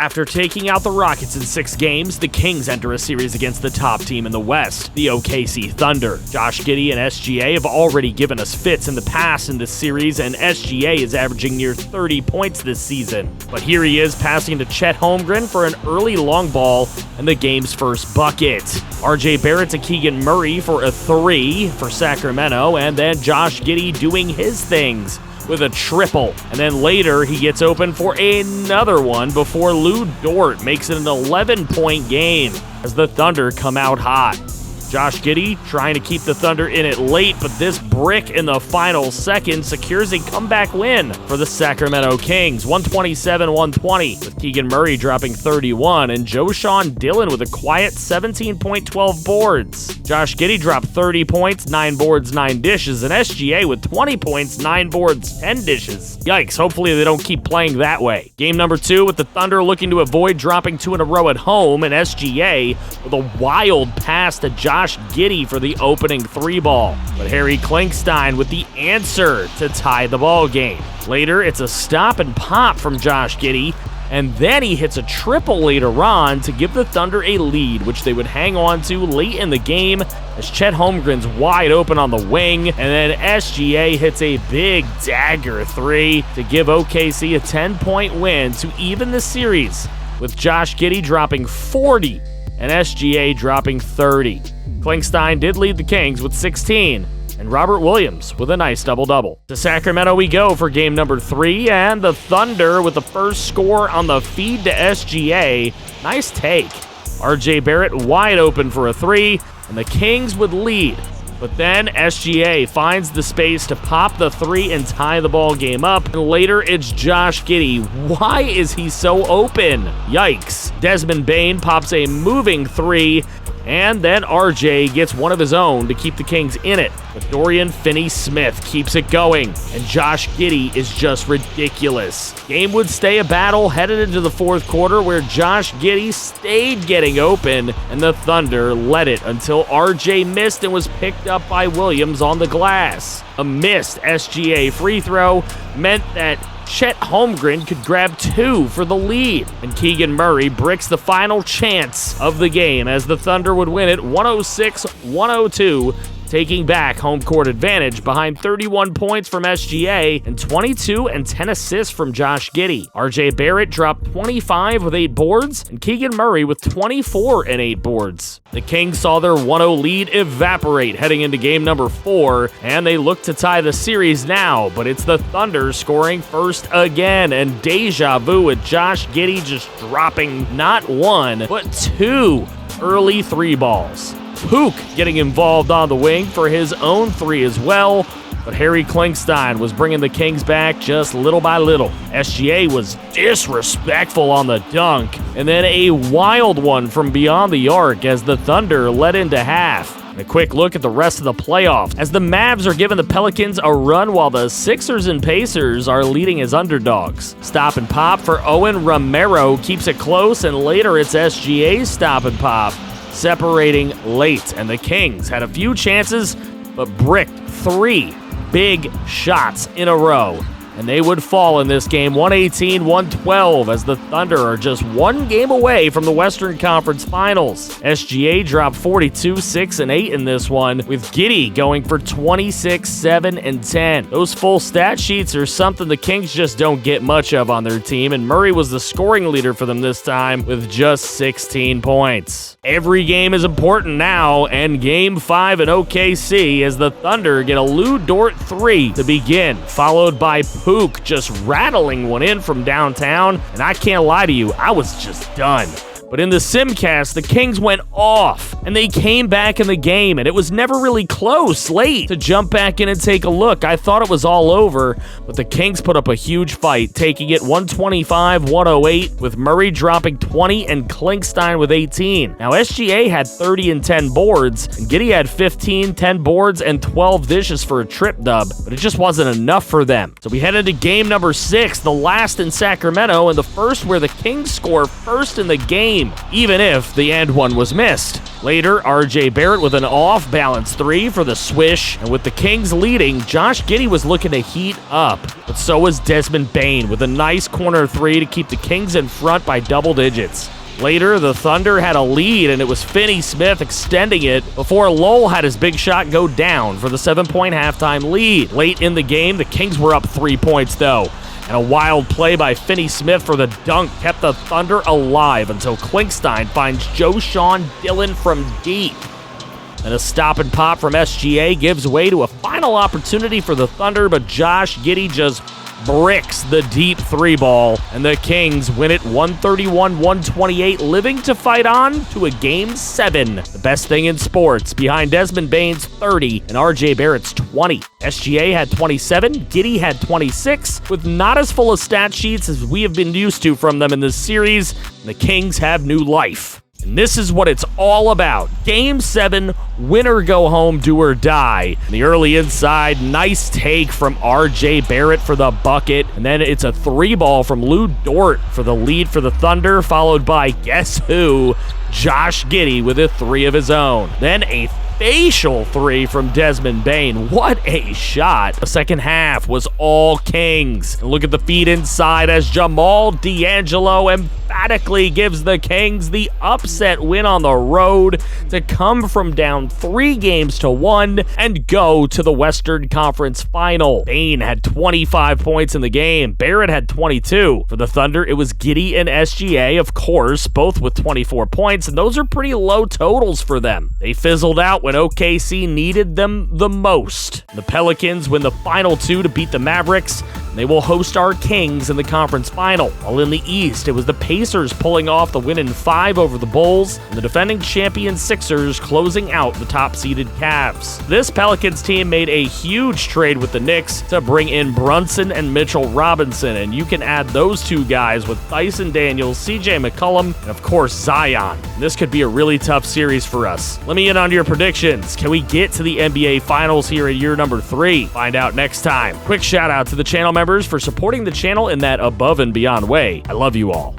After taking out the Rockets in 6 games, the Kings enter a series against the top team in the West, the OKC Thunder. Josh Giddey and SGA have already given us fits in the past in this series, and SGA is averaging near 30 points this season. But here he is passing to Chet Holmgren for an early long ball and the game's first bucket. RJ Barrett to Keegan Murray for a 3 for Sacramento, and then Josh Giddey doing his things with a triple. And then later, he gets open for another one before Lou Dort makes it an 11-point game as the Thunder come out hot. Josh Giddey trying to keep the Thunder in it late, but this brick in the final second secures a comeback win for the Sacramento Kings, 127-120, with Keegan Murray dropping 31 and Joshawn Dillon with a quiet 17.12 boards. Josh Giddey dropped 30 points, 9 boards, 9 dishes, and SGA with 20 points, 9 boards, 10 dishes. Yikes, hopefully they don't keep playing that way. Game number 2 with the Thunder looking to avoid dropping 2 in a row at home, and SGA with a wild pass to Josh Giddey for the opening 3-ball. But Harry Klinkstein with the answer to tie the ball game. Later, it's a stop and pop from Josh Giddey, and then he hits a triple later on to give the Thunder a lead, which they would hang on to late in the game as Chet Holmgren's wide open on the wing, and then SGA hits a big dagger 3 to give OKC a 10-point win to even the series, with Josh Giddey dropping 40 and SGA dropping 30. Klinkstein did lead the Kings with 16, and Robert Williams with a nice double-double. To Sacramento we go for game number 3, and the Thunder with the first score on the feed to SGA. Nice take. RJ Barrett wide open for a 3, and the Kings would lead. But then SGA finds the space to pop the 3 and tie the ball game up. And later, it's Josh Giddey. Why is he so open? Yikes. Desmond Bane pops a moving 3, and then RJ gets one of his own to keep the Kings in it. But Dorian Finney-Smith keeps it going, and Josh Giddey is just ridiculous. Game would stay a battle headed into the 4th quarter where Josh Giddey stayed getting open, and the Thunder led it until RJ missed and was picked up by Williams on the glass. A missed SGA free throw meant that Chet Holmgren could grab 2 for the lead, and Keegan Murray bricks the final chance of the game as the Thunder would win it 106-102, taking back home court advantage behind 31 points from SGA and 22 and 10 assists from Josh Giddey. RJ Barrett dropped 25 with 8 boards, and Keegan Murray with 24 and 8 boards. The Kings saw their 1-0 lead evaporate heading into game number 4, and they look to tie the series now, but it's the Thunder scoring first again, and deja vu with Josh Giddey just dropping not 1, but 2 early 3-balls. Pook getting involved on the wing for his own 3 as well, but Harry Klinkstein was bringing the Kings back just little by little. SGA was disrespectful on the dunk, and then a wild one from beyond the arc as the Thunder led into half. A quick look at the rest of the playoffs as the Mavs are giving the Pelicans a run while the Sixers and Pacers are leading as underdogs. Stop and pop for Owen Romero keeps it close, and later it's SGA's stop and pop separating late, and the Kings had a few chances but bricked 3 big shots in a row, and they would fall in this game 118-112 as the Thunder are just 1 game away from the Western Conference Finals. SGA dropped 42, 6, and 8 in this one, with Giddey going for 26, 7, and 10. Those full stat sheets are something the Kings just don't get much of on their team, and Murray was the scoring leader for them this time with just 16 points. Every game is important now, and Game 5 in OKC as the Thunder get a Lou Dort 3 to begin, followed by Pook just rattling one in from downtown, and I can't lie to you, I was just done. But in the Simcast, the Kings went off, and they came back in the game, and it was never really close late to jump back in and take a look. I thought it was all over, but the Kings put up a huge fight, taking it 125-108, with Murray dropping 20 and Klinkstein with 18. Now, SGA had 30 and 10 boards, and Giddey had 15, 10 boards, and 12 dishes for a trip dub, but it just wasn't enough for them. So we head into game number 6, the last in Sacramento, and the first where the Kings score first in the game, even if the end one was missed. Later, RJ Barrett with an off-balance 3 for the swish, and with the Kings leading, Josh Giddey was looking to heat up, but so was Desmond Bane with a nice corner 3 to keep the Kings in front by double digits. Later, the Thunder had a lead, and it was Finney Smith extending it before Lowell had his big shot go down for the 7-point halftime lead. Late in the game, the Kings were up 3 points, though, and a wild play by Finney Smith for the dunk kept the Thunder alive until Klinkstein finds Joshawn Dillon from deep. And a stop and pop from SGA gives way to a final opportunity for the Thunder, but Josh Giddey just bricks the deep 3 ball, and the Kings win it 131-128, living to fight on to a Game 7. The best thing in sports, behind Desmond Bane's 30 and RJ Barrett's 20. SGA had 27, Giddey had 26, with not as full of stat sheets as we have been used to from them in this series. The Kings have new life. And this is what it's all about. Game 7, win or go home, do or die. In the early inside, nice take from RJ Barrett for the bucket. And then it's a 3 ball from Lou Dort for the lead for the Thunder, followed by, guess who? Josh Giddey with a 3 of his own. Then a facial 3 from Desmond Bane. What a shot. The second half was all Kings. And look at the feed inside as Jamal D'Angelo emphatically gives the Kings the upset win on the road to come from down 3 games to 1 and go to the Western Conference Final. Bane had 25 points in the game. Barrett had 22. For the Thunder, it was Giddey and SGA, of course, both with 24 points, and those are pretty low totals for them. They fizzled out when OKC needed them the most. The Pelicans win the final 2 to beat the Mavericks. They will host our Kings in the conference final. While in the East, it was the Pacers pulling off the win in 5 over the Bulls, and the defending champion Sixers closing out the top-seeded Cavs. This Pelicans team made a huge trade with the Knicks to bring in Brunson and Mitchell Robinson, and you can add those 2 guys with Dyson Daniels, CJ McCollum, and of course Zion. And this could be a really tough series for us. Let me in on your predictions. Can we get to the NBA Finals here in year number 3? Find out next time. Quick shout out to the channel members for supporting the channel in that above and beyond way. I love you all.